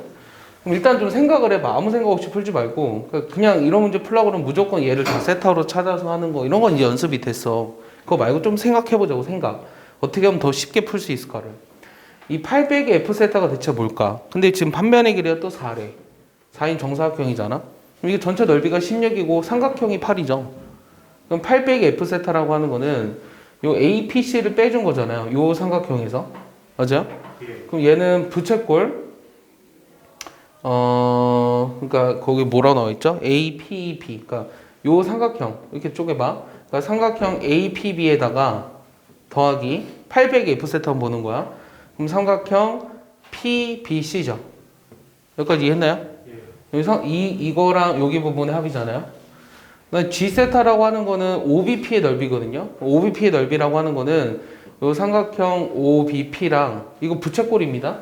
[SPEAKER 1] 그럼 일단 좀 생각을 해봐. 아무 생각 없이 풀지 말고 그냥 이런 문제 풀려고 그러면 무조건 얘를 다 세타로 찾아서 하는 거 이런 건 이제 연습이 됐어. 그거 말고 좀 생각해보자고. 생각. 어떻게 하면 더 쉽게 풀 수 있을까를. 이 800의 F세타가 대체 뭘까? 근데 지금 반면의 길이가 또 4래. 4인 정사각형이잖아. 그럼 이게 전체 넓이가 16이고 삼각형이 8이죠. 그럼 800의 F세타라고 하는 거는 요 APC를 빼준 거잖아요. 요 삼각형에서. 맞아요?
[SPEAKER 2] 예.
[SPEAKER 1] 그럼 얘는 부채꼴 그러니까 거기 뭐라 나와 있죠? APB. 그러니까 요 삼각형 이렇게 쪼개봐. 그러니까 삼각형 APB에다가 더하기 800의 F세타 한번 보는 거야. 그럼 삼각형 PBC죠. 여기까지 이해했나요?
[SPEAKER 2] 예.
[SPEAKER 1] 여기서 이거랑 여기 부분의 합이잖아요. G세타라고 하는 거는 OBP의 넓이거든요. OBP의 넓이라고 하는 거는 요 삼각형 OBP랑 이거 부채꼴입니다.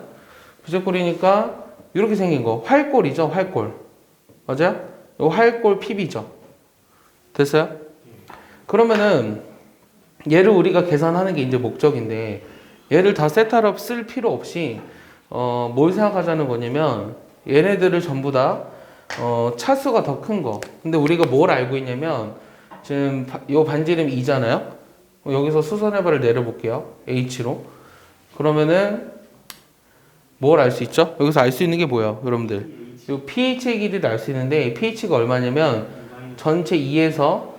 [SPEAKER 1] 부채꼴이니까 이렇게 생긴 거 활꼴이죠. 활꼴. 맞아요? 요 활꼴 PB죠. 됐어요? 그러면은 얘를 우리가 계산하는 게 이제 목적인데 얘를 다 세타로 쓸 필요 없이 뭘 생각하자는 거냐면 얘네들을 전부 다 차수가 더 큰 거. 근데 우리가 뭘 알고 있냐면 지금 요 반지름 2잖아요. 여기서 수선해발을 내려볼게요. H로. 그러면은 뭘 알 수 있죠? 여기서 알 수 있는 게 뭐예요, 여러분들? 요 pH의 길이를 알 수 있는데 pH가 얼마냐면 전체 2에서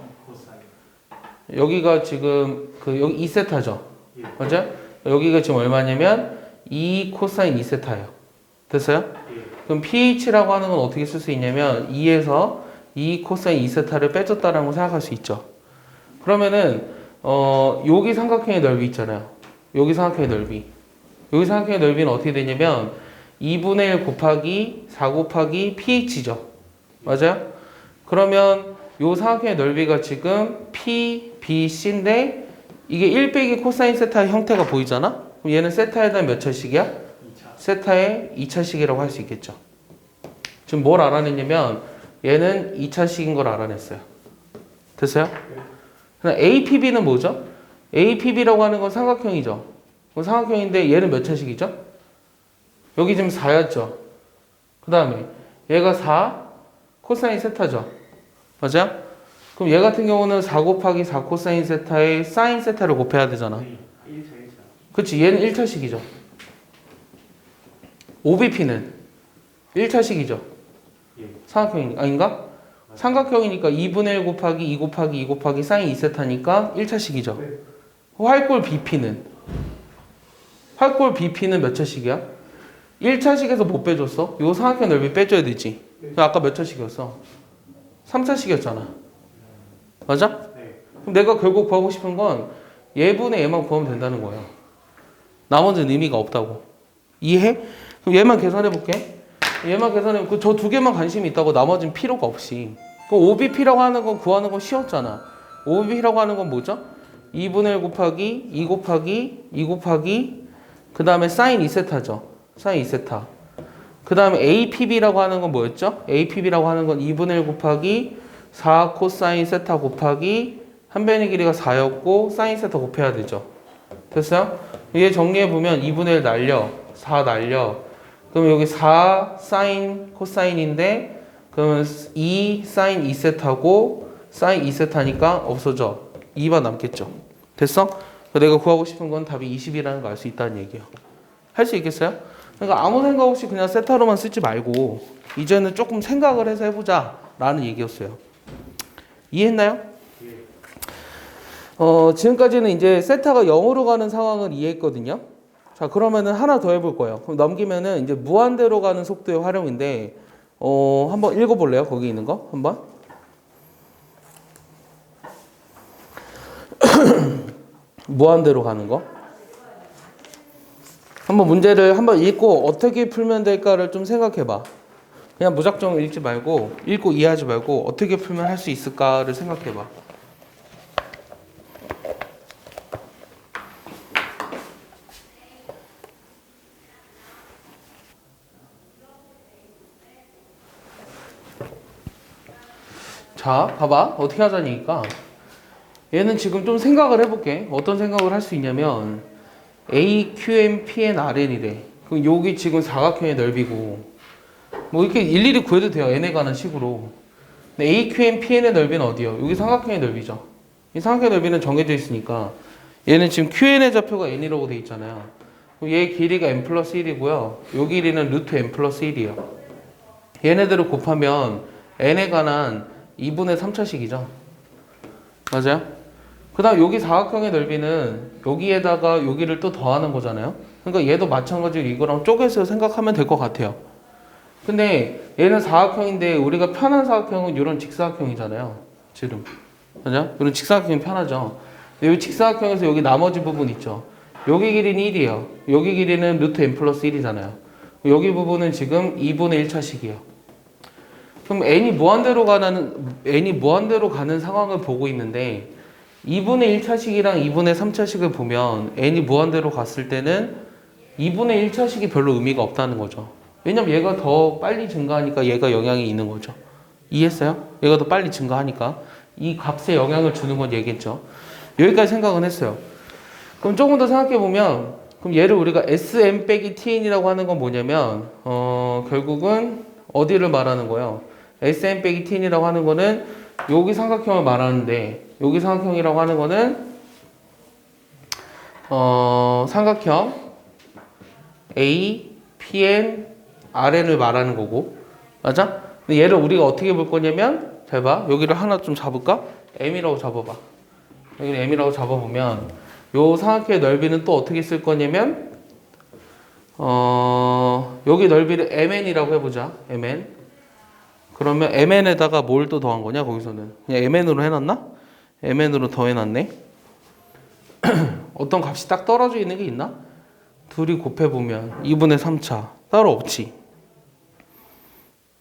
[SPEAKER 1] 여기가 지금 여기 2세타죠. 맞죠? 여기가 지금 얼마냐면 2 코사인 2세타예요. 됐어요? 그럼 pH라고 하는 건 어떻게 쓸 수 있냐면 2에서 2 코사인 2세타를 빼줬다라고 생각할 수 있죠. 그러면은 여기 삼각형의 넓이 있잖아요. 여기 삼각형의 넓이. 여기 삼각형의 넓이는 어떻게 되냐면 2분의 1 곱하기 4 곱하기 pH죠. 맞아요? 그러면 요 삼각형의 넓이가 지금 P, B, C인데 이게 1 빼기 코사인 세타의 형태가 보이잖아? 그럼 얘는 세타에 대한 몇 차식이야? 세타의 2차식이라고 할 수 있겠죠. 지금 뭘 알아냈냐면 얘는 2차식인 걸 알아냈어요. 됐어요? 그럼 APB는 뭐죠? APB라고 하는 건 삼각형이죠. 삼각형인데 얘는 몇 차식이죠? 여기 지금 4였죠. 그 다음에 얘가 4 코사인 세타죠. 맞아요? 그럼 얘 같은 경우는 4 곱하기 4 코사인 세타에 사인 세타를 곱해야 되잖아. 그치? 얘는 1차식이죠. OBP는 1차식이죠. 삼각형이 아닌가? 삼각형이니까 2분의 1 곱하기 2 곱하기 2 곱하기 사인 2세타니까 1차식이죠. 활골 BP는 몇 차식이야? 1차식에서 못 빼줬어? 요 삼각형 넓이 빼줘야 되지. 아까 몇 차식이었어? 3차식이었잖아. 맞아? 그럼 내가 결국 구하고 싶은 건 얘분의 얘만 구하면 된다는 거예요. 나머지는 의미가 없다고. 이해해? 그럼 얘만 계산해 볼게. 얘만 계산해. 저 두 개만 관심이 있다고 나머지는 필요가 없이. 그럼 OBP라고 하는 건 구하는 건 쉬웠잖아. OBP라고 하는 건 뭐죠? 2분의 1 곱하기 2 곱하기 2 곱하기 그 다음에 사인 2세타죠. 사인 2세타. 그 다음에 APB라고 하는 건 뭐였죠? APB라고 하는 건 2분의 1 곱하기 4 코사인 세타 곱하기 한 변의 길이가 4였고 사인 세타 곱해야 되죠. 됐어요? 얘 정리해보면 2분의 1 날려 4 날려 그럼 여기 4 사인 코사인인데 그러면 2 사인 2세타고 사인 2세타니까 없어져. 2만 남겠죠. 됐어? 내가 구하고 싶은 건 답이 20이라는 걸 알 수 있다는 얘기예요. 할 수 있겠어요? 그러니까 아무 생각 없이 그냥 세타로만 쓰지 말고 이제는 조금 생각을 해서 해보자 라는 얘기였어요. 이해했나요? 지금까지는 이제 세타가 0으로 가는 상황을 이해했거든요. 자, 그러면은 하나 더 해볼 거예요. 그럼 넘기면은 이제 무한대로 가는 속도의 활용인데, 한번 읽어볼래요? 거기 있는 거? 한번? 무한대로 가는 거. 한번 문제를 한번 읽고 어떻게 풀면 될까를 좀 생각해봐. 그냥 무작정 읽지 말고, 읽고 이해하지 말고 어떻게 풀면 할 수 있을까를 생각해봐. 자, 봐봐. 어떻게 하자니까. 얘는 지금 좀 생각을 해볼게. 어떤 생각을 할 수 있냐면 A, Q, M, P, N, R, N이래. 그럼 여기 지금 사각형의 넓이고 뭐 이렇게 일일이 구해도 돼요. N에 관한 식으로. 근데 A, Q, M, P, N의 넓이는 어디요? 여기 삼각형의 넓이죠. 이 삼각형의 넓이는 정해져 있으니까 얘는 지금 QN의 좌표가 N이라고 돼 있잖아요. 그럼 얘 길이가 N 플러스 1이고요. 요 길이는 루트 N 플러스 1이에요. 얘네들을 곱하면 N에 관한 2분의 3차식이죠. 맞아요? 그 다음 여기 사각형의 넓이는 여기에다가 여기를 또 더하는 거잖아요. 그러니까 얘도 마찬가지로 이거랑 쪼개서 생각하면 될 것 같아요. 근데 얘는 사각형인데 우리가 편한 사각형은 이런 직사각형이잖아요. 지금. 맞아? 이런 직사각형이 편하죠. 여기 직사각형에서 여기 나머지 부분 있죠. 여기 길이는 1이에요. 여기 길이는 루트 n 플러스 1이잖아요. 여기 부분은 지금 2분의 1차식이에요. 그럼 n이 무한대로 가는 상황을 보고 있는데 2분의 1차식이랑 2분의 3차식을 보면 n이 무한대로 갔을 때는 2분의 1차식이 별로 의미가 없다는 거죠. 왜냐면 얘가 더 빨리 증가하니까 얘가 영향이 있는 거죠. 이해했어요? 얘가 더 빨리 증가하니까 이 값에 영향을 주는 건 얘기했죠. 여기까지 생각은 했어요. 그럼 조금 더 생각해 보면 그럼 얘를 우리가 SM 빼기 TN이라고 하는 건 뭐냐면 결국은 어디를 말하는 거예요? Sn 빼기 Tn이라고 하는 거는 여기 삼각형을 말하는데 여기 삼각형이라고 하는 거는 삼각형 A, Pn, Rn을 말하는 거고 맞아? 근데 얘를 우리가 어떻게 볼 거냐면 잘 봐. 여기를 하나 좀 잡을까? M이라고 잡아봐. 여기를 M이라고 잡아보면 요 삼각형의 넓이는 또 어떻게 쓸 거냐면 여기 넓이를 MN이라고 해보자. MN. 그러면 MN에다가 뭘 또 더한 거냐 거기서는 그냥 MN으로 해놨나? MN으로 더해놨네. 어떤 값이 딱 떨어져 있는 게 있나? 둘이 곱해보면 2분의 3차 따로 없지.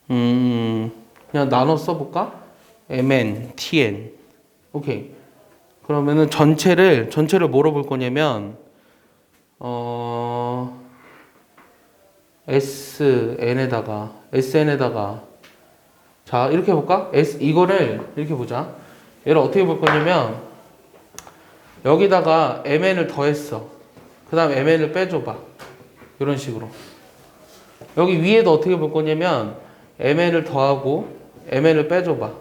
[SPEAKER 1] 그냥 나눠 써볼까? MN, TN. 오케이. 그러면은 전체를 뭐로 볼 거냐면 SN에다가 자 이렇게 해볼까? 이거를 이렇게 보자. 얘를 어떻게 볼 거냐면 여기다가 MN을 더했어. 그 다음 MN을 빼줘봐. 이런 식으로. 여기 위에도 어떻게 볼 거냐면 MN을 더하고 MN을 빼줘봐.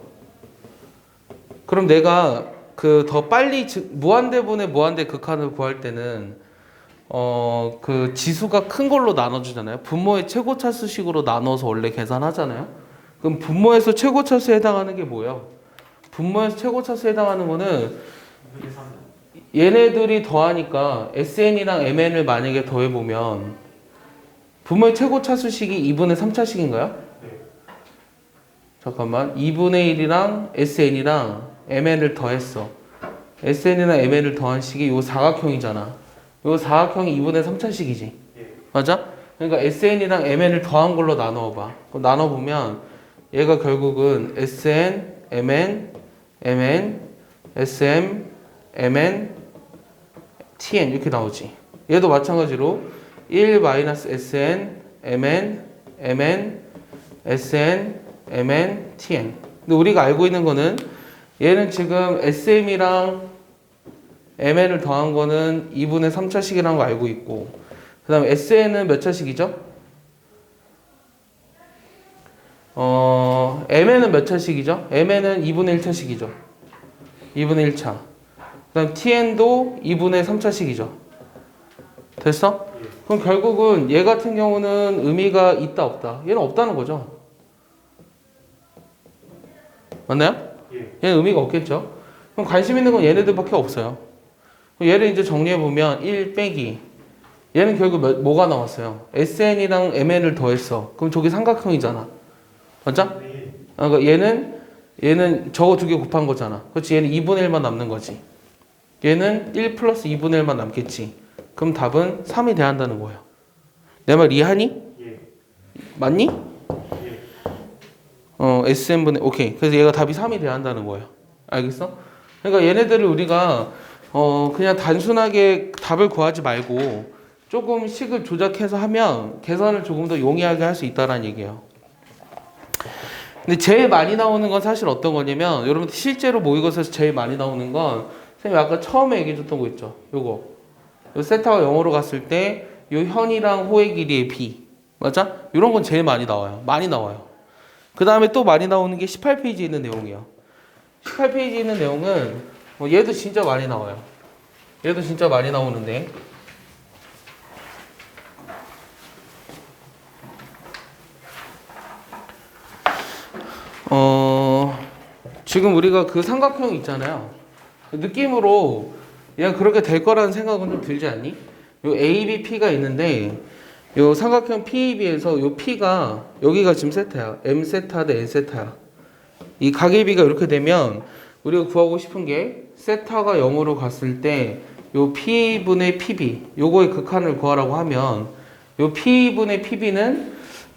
[SPEAKER 1] 그럼 내가 그 더 빨리 무한대분의 무한대 극한을 구할 때는 그 지수가 큰 걸로 나눠주잖아요. 분모의 최고차수식으로 나눠서 원래 계산하잖아요. 그럼 분모에서 최고차수에 해당하는 게 뭐예요? 분모에서 최고차수에 해당하는 거는 얘네들이 더하니까 SN이랑 MN을 만약에 더해보면 분모의 최고차수식이 2분의 3차식인가요?
[SPEAKER 2] 네.
[SPEAKER 1] 잠깐만 2분의 1이랑 SN이랑 MN을 더했어. SN이랑 MN을 더한 식이 요 사각형이잖아. 요 사각형이 2분의 3차식이지.
[SPEAKER 2] 예.
[SPEAKER 1] 맞아? 그러니까 SN이랑 MN을 더한 걸로 나눠봐. 그럼 나눠보면 얘가 결국은 SN, MN, MN, SM, MN, TN 이렇게 나오지. 얘도 마찬가지로 1-SN, MN, MN, SN, MN, TN. 근데 우리가 알고 있는 거는 얘는 지금 SM이랑 MN을 더한 거는 2분의 3차식이라는 거 알고 있고 그 다음에 SN은 몇 차식이죠? MN은 몇 차식이죠? MN은 2분의 1차식이죠. 2분의 1차. 그 다음 TN도 2분의 3차식이죠. 됐어? 그럼 결국은 얘 같은 경우는 의미가 있다 없다? 얘는 없다는 거죠. 맞나요?
[SPEAKER 2] 예.
[SPEAKER 1] 얘는 의미가 없겠죠. 그럼 관심 있는 건 얘네들밖에 없어요. 얘를 이제 정리해보면 1 빼기 얘는 결국 뭐가 나왔어요? SN이랑 MN을 더했어. 그럼 저게 삼각형이잖아. 맞죠?
[SPEAKER 2] 네.
[SPEAKER 1] 그러니까 얘는 저거 두 개 곱한 거잖아. 그렇지? 얘는 2분의 1만 남는 거지. 얘는 1 플러스 2분의 1만 남겠지. 그럼 답은 3이 돼야 한다는 거예요. 내 말 이해하니?
[SPEAKER 2] 예.
[SPEAKER 1] 맞니?
[SPEAKER 2] 예.
[SPEAKER 1] SN분의 오케이. 그래서 얘가 답이 3이 돼야 한다는 거예요. 알겠어? 그러니까 얘네들을 우리가 그냥 단순하게 답을 구하지 말고 조금 식을 조작해서 하면 계산을 조금 더 용이하게 할 수 있다는 얘기예요. 근데 제일 많이 나오는 건 사실 어떤 거냐면 여러분들 실제로 모의고사에서 제일 많이 나오는 건 선생님이 아까 처음에 얘기해 줬던 거 있죠. 요거. 요 세타가 0으로 갔을 때 요 현이랑 호의 길이의 b. 맞아? 이런 건 제일 많이 나와요. 많이 나와요. 그 다음에 또 많이 나오는 게 18페이지에 있는 내용이에요. 18페이지에 있는 내용은 얘도 진짜 많이 나와요. 얘도 진짜 많이 나오는데 지금 우리가 그 삼각형 있잖아요. 느낌으로 얘가 그렇게 될 거라는 생각은 좀 들지 않니? 요 A, B, P가 있는데 요 삼각형 PAB에서 요 P가 여기가 지금 세타야. M 세타 대 N 세타야. 이 각의 비가 이렇게 되면 우리가 구하고 싶은 게 세타가 0으로 갔을 때 요 P분의 PB 요거의 극한을 구하라고 하면 요 P분의 PB는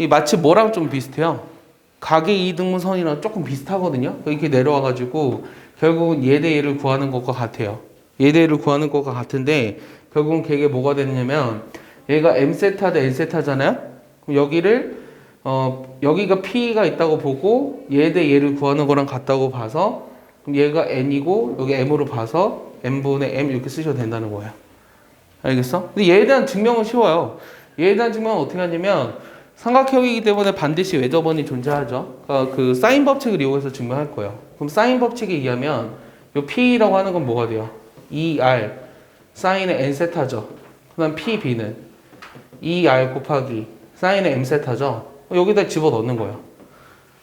[SPEAKER 1] 마치 뭐랑 좀 비슷해요. 각의 이등분선이랑 조금 비슷하거든요. 이렇게 내려와가지고 결국은 얘 대 얘를 구하는 것과 같아요. 얘 대 얘를 구하는 것과 같은데 결국은 걔가 뭐가 되느냐면 얘가 M세타 대 N세타잖아요. 그럼 여기를 여기가 P가 있다고 보고 얘 대 얘를 구하는 거랑 같다고 봐서 그럼 얘가 N이고 여기 M으로 봐서 N분의 M 이렇게 쓰셔도 된다는 거예요. 알겠어? 근데 얘에 대한 증명은 쉬워요. 얘에 대한 증명은 어떻게 하냐면 삼각형이기 때문에 반드시 외접원이 존재하죠. 그러니까 그 사인 법칙을 이용해서 증명할 거예요. 그럼 사인 법칙에 의하면 이 P라고 하는 건 뭐가 돼요? 2R 사인의 n 세타죠. 그다음 PB는 2R 곱하기 사인의 m 세타죠. 여기다 집어 넣는 거예요.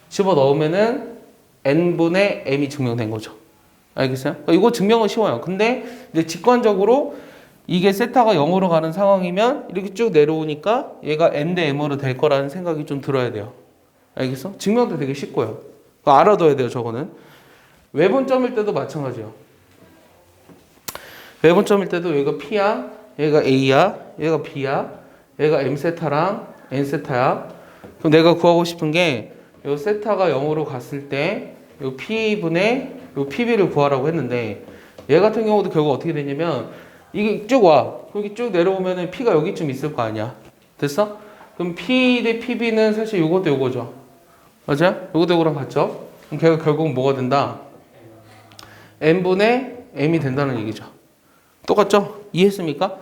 [SPEAKER 1] 집어 넣으면은 n분의 m이 증명된 거죠. 알겠어요? 그러니까 이거 증명은 쉬워요. 근데 이제 직관적으로 이게 세타가 0으로 가는 상황이면 이렇게 쭉 내려오니까 얘가 n 대 m으로 될 거라는 생각이 좀 들어야 돼요. 알겠어? 증명도 되게 쉽고요. 그거 알아둬야 돼요, 저거는. 외분점일 때도 마찬가지예요. 외분점일 때도 얘가 P야, 얘가 A야, 얘가 B야, 얘가 m 세타랑 n 세타야. 그럼 내가 구하고 싶은 게 요 세타가 0으로 갔을 때 요 P분의 요 PB를 구하라고 했는데 얘 같은 경우도 결국 어떻게 되냐면 이게 쭉 와. 여기 쭉 내려오면은 P가 여기쯤 있을 거 아니야. 됐어? 그럼 P 대 PB는 사실 요것도 요거죠. 맞아요? 요것도 요거랑 같죠? 그럼 걔가 결국 뭐가 된다? n분의 m이 된다는 얘기죠. 똑같죠? 이해했습니까?